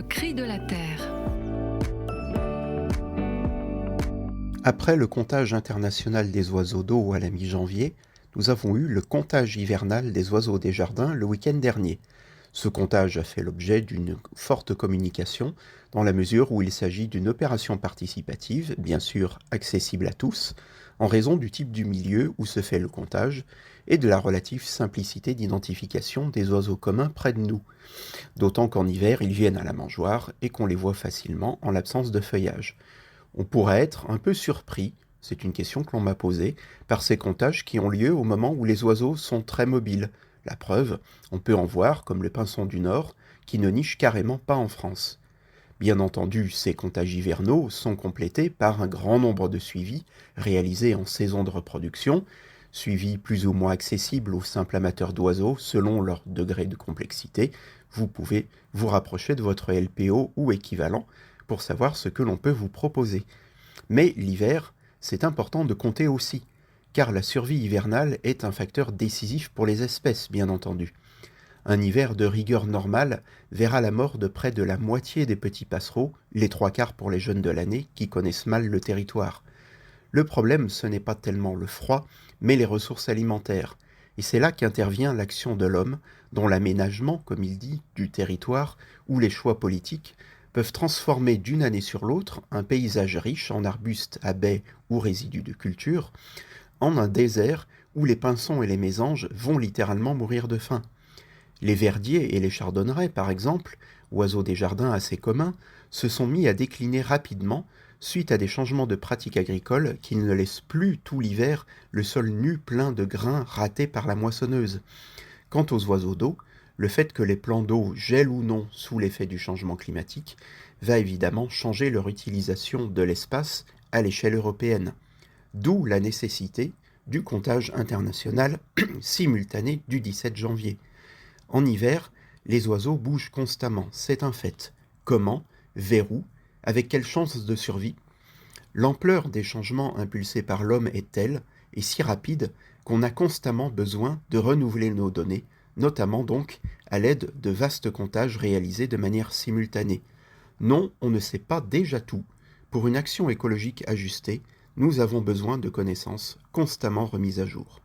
Le cri de la terre. Après le comptage international des oiseaux d'eau à la mi-janvier, nous avons eu le comptage hivernal des oiseaux des jardins le week-end dernier. Ce comptage a fait l'objet d'une forte communication, dans la mesure où il s'agit d'une opération participative, bien sûr accessible à tous, en raison du type du milieu où se fait le comptage et de la relative simplicité d'identification des oiseaux communs près de nous. D'autant qu'en hiver, ils viennent à la mangeoire et qu'on les voit facilement en l'absence de feuillage. On pourrait être un peu surpris, c'est une question que l'on m'a posée, par ces comptages qui ont lieu au moment où les oiseaux sont très mobiles. La preuve, on peut en voir comme le pinson du Nord, qui ne niche carrément pas en France. Bien entendu, ces comptages hivernaux sont complétés par un grand nombre de suivis réalisés en saison de reproduction, suivis plus ou moins accessibles aux simples amateurs d'oiseaux selon leur degré de complexité. Vous pouvez vous rapprocher de votre LPO ou équivalent pour savoir ce que l'on peut vous proposer. Mais l'hiver, c'est important de compter aussi, car la survie hivernale est un facteur décisif pour les espèces, bien entendu. Un hiver de rigueur normale verra la mort de près de la moitié des petits passereaux, les trois quarts pour les jeunes de l'année qui connaissent mal le territoire. Le problème, ce n'est pas tellement le froid, mais les ressources alimentaires. Et c'est là qu'intervient l'action de l'homme, dont l'aménagement, comme il dit, du territoire, ou les choix politiques, peuvent transformer d'une année sur l'autre un paysage riche en arbustes, à baies ou résidus de culture, en un désert où les pinsons et les mésanges vont littéralement mourir de faim. Les verdiers et les chardonnerets, par exemple, oiseaux des jardins assez communs, se sont mis à décliner rapidement suite à des changements de pratiques agricoles qui ne laissent plus tout l'hiver le sol nu plein de grains ratés par la moissonneuse. Quant aux oiseaux d'eau, le fait que les plans d'eau gèlent ou non sous l'effet du changement climatique va évidemment changer leur utilisation de l'espace à l'échelle européenne. D'où la nécessité du comptage international simultané du 17 janvier. En hiver, les oiseaux bougent constamment, c'est un fait. Comment? Vers où? Avec quelle chance de survie? L'ampleur des changements impulsés par l'homme est telle et si rapide qu'on a constamment besoin de renouveler nos données, notamment donc à l'aide de vastes comptages réalisés de manière simultanée. Non, on ne sait pas déjà tout. Pour une action écologique ajustée, nous avons besoin de connaissances constamment remises à jour.